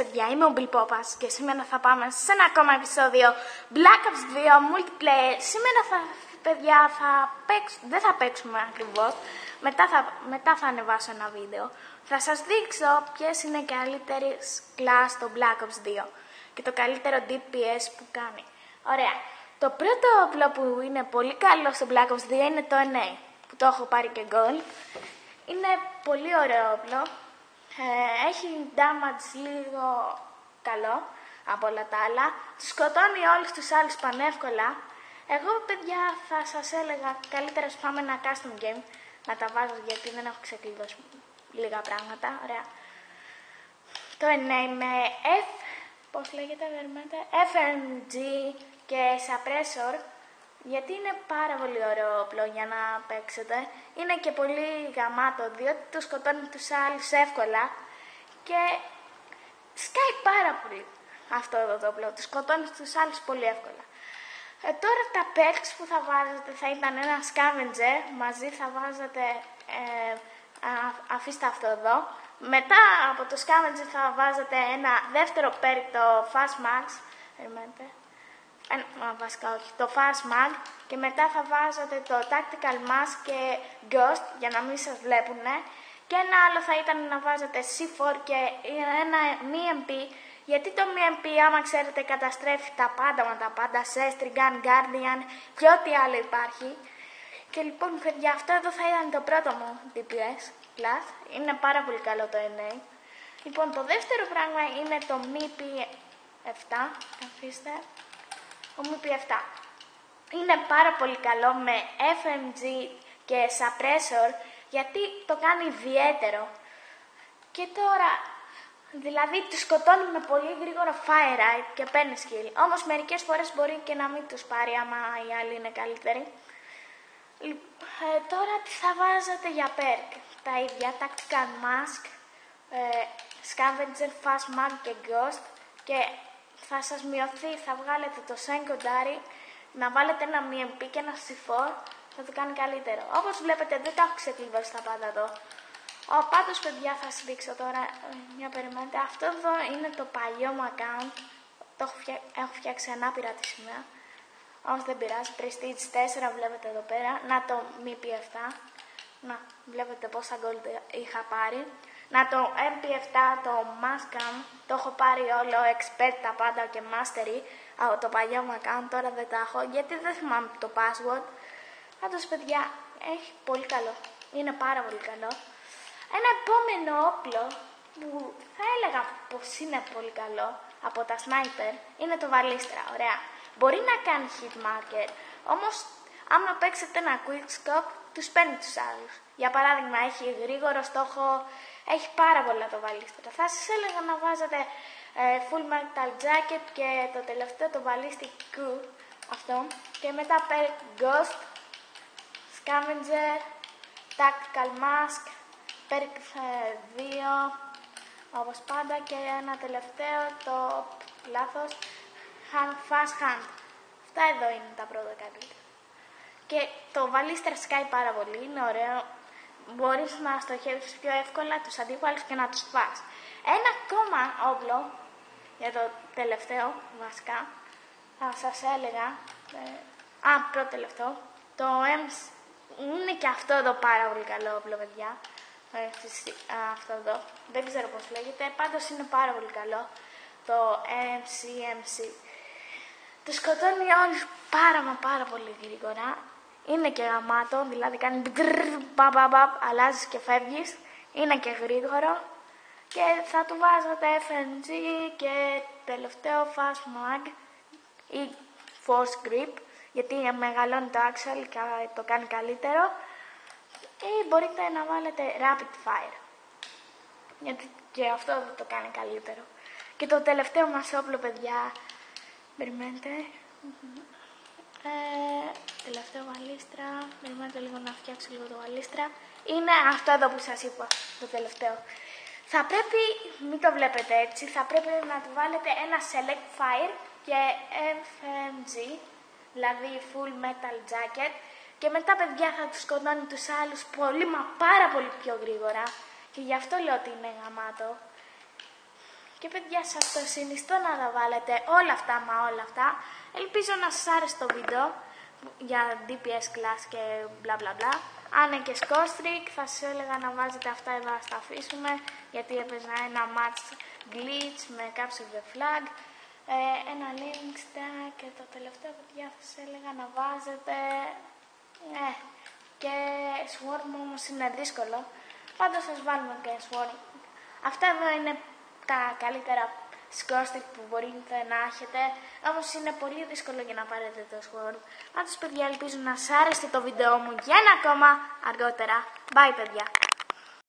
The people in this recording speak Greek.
παιδιά, είμαι ο Bill Popas και σήμερα θα πάμε σε ένα ακόμα επεισόδιο Black Ops 2 Multiplayer. Σήμερα παιδιά, δεν θα παίξουμε ακριβώς, μετά θα ανεβάσω ένα βίντεο. Θα σας δείξω ποιες είναι οι καλύτερες class στο Black Ops 2 και το καλύτερο DPS που κάνει. Ωραία, το πρώτο όπλο που είναι πολύ καλό στο Black Ops 2 είναι το NA, που το έχω πάρει και gold. Είναι πολύ ωραίο όπλο. Έχει damage λίγο καλό από όλα τα άλλα. Τους σκοτώνει όλους τους άλλους πανεύκολα. Εγώ παιδιά θα σας έλεγα καλύτερα πάμε ένα custom game να τα βάζω γιατί δεν έχω ξεκλειδώσει λίγα πράγματα. Ωραία. Το NA με πώς λέγεται, FMG και suppressor, γιατί είναι πάρα πολύ ωραίο όπλο για να παίξετε. Είναι και πολύ γαμάτο, διότι το σκοτώνει τους άλλους εύκολα και σκάει πάρα πολύ αυτό το όπλο. Το σκοτώνει τους άλλους πολύ εύκολα. Τώρα τα perks που θα βάζετε θα ήταν ένα scavenger, μαζί θα βάζετε, αφήστε αυτό εδώ. Μετά από το scavenger θα βάζετε ένα δεύτερο perk, το fast max, βασικά όχι, το fast mag, και μετά θα βάζετε το tactical mask και ghost για να μην σας βλέπουνε, και ένα άλλο θα ήταν να βάζετε C4 και ένα MMP, γιατί το MMP άμα ξέρετε καταστρέφει τα πάντα με τα πάντα, Sestry Gun, Guardian και ό,τι άλλο υπάρχει. Και λοιπόν παιδιά, αυτό εδώ θα ήταν το πρώτο μου DPS class, είναι πάρα πολύ καλό το NA. Λοιπόν, το δεύτερο πράγμα είναι το MP7, αφήστε. Ο MP7 είναι πάρα πολύ καλό με FMG και suppressor, γιατί το κάνει ιδιαίτερο. Και τώρα, δηλαδή τους σκοτώνει με πολύ γρήγορο fire rate και παίρνει skill. Όμως μερικές φορές μπορεί και να μην τους πάρει άμα οι άλλοι είναι καλύτεροι. Τώρα τι θα βάζετε για perk? Τα ίδια, tactical mask, scavenger, fast mag και ghost, και θα σας μειωθεί, θα βγάλετε το secondary, να βάλετε ένα MMP και ένα C4, θα το κάνει καλύτερο. Όπως βλέπετε δεν τα έχω ξεκλειδώσει τα πάντα εδώ. Πάντως παιδιά θα σας δείξω τώρα, μια περιμένετε, αυτό εδώ είναι το παλιό μου account, έχω φτιάξει ανάπηρα τη σημαία, όμως δεν πειράζει, Prestige 4 βλέπετε εδώ πέρα, να το MP7, να βλέπετε πόσα gold είχα πάρει. Να το MP7, το Mascam, το έχω πάρει όλο, expert τα πάντα και mastery από το παλιό μου account, τώρα δεν τα έχω γιατί δεν θυμάμαι το password. Πάντως παιδιά, έχει πολύ καλό, είναι πάρα πολύ καλό. Ένα επόμενο όπλο που θα έλεγα πως είναι πολύ καλό από τα sniper είναι το Ballistra, ωραία. Μπορεί να κάνει hit marker, όμως άμα παίξετε ένα quick scope, τους παίρνει τους άλλους. Για παράδειγμα, έχει γρήγορο στόχο, έχει πάρα πολλά το Ballistra. Θα σας έλεγα να βάζετε full metal jacket και το τελευταίο το ballistic Q, αυτό. Και μετά perk ghost, scavenger, tactical mask, perk 2, όπως πάντα, και ένα τελευταίο, το λάθος, fast hand. Αυτά εδώ είναι τα πρώτα καλύτερα. Και το Ballistra σκάει πάρα πολύ, είναι ωραίο. Μπορείς να στοχεύεις πιο εύκολα τους αντίπαλους και να τους φας. Ένα ακόμα όπλο, για το τελευταίο βασικά, θα σας έλεγα, πρώτο τελευταίο, το MC, είναι και αυτό εδώ πάρα πολύ καλό όπλο παιδιά, αυτό εδώ, δεν ξέρω πώς λέγεται, πάντως είναι πάρα πολύ καλό, το MC. Το σκοτώνει όλους πάρα πολύ γρήγορα. Είναι και γαμάτο, δηλαδή κάνει αλλάζεις και φεύγεις, είναι και γρήγορο και θα του βάζετε FNG και τελευταίο fast mag ή force grip, γιατί μεγαλώνει το axle και το κάνει καλύτερο, ή μπορείτε να βάλετε rapid fire, γιατί και αυτό το κάνει καλύτερο. Και το τελευταίο μας όπλο παιδιά, περιμένετε, τελευταίο Ballistra, περιμένετε λίγο να φτιάξω λίγο το Ballistra, είναι αυτό εδώ που σας είπα, το τελευταίο. Θα πρέπει, μην το βλέπετε έτσι, θα πρέπει να του βάλετε ένα select fire και FMG, δηλαδή full metal jacket, και μετά παιδιά θα τους σκοτώνει τους άλλους πολύ πάρα πολύ πιο γρήγορα, και γι' αυτό λέω ότι είναι γαμάτο. Και παιδιά, σας το συνιστώ να τα βάλετε όλα αυτά. Ελπίζω να σας άρεσε το βίντεο για DPS class και μπλα μπλα μπλα. Αν είναι και Scorestrick, θα σας έλεγα να βάζετε αυτά εδώ, να τα αφήσουμε, γιατί έπαιζα ένα match glitch με Capture the Flag, ένα link stack και το τελευταίο, παιδιά, θα σας έλεγα να βάζετε και Swarm, όμως είναι δύσκολο. Πάντως σας βάλουμε και Swarm. Αυτά εδώ είναι τα καλύτερα Scorestrick που μπορείτε να έχετε, όμως είναι πολύ δύσκολο για να πάρετε το Swarm. Πάντως παιδιά, ελπίζω να σας άρεσε το βίντεο μου για ένα ακόμα αργότερα. Bye παιδιά!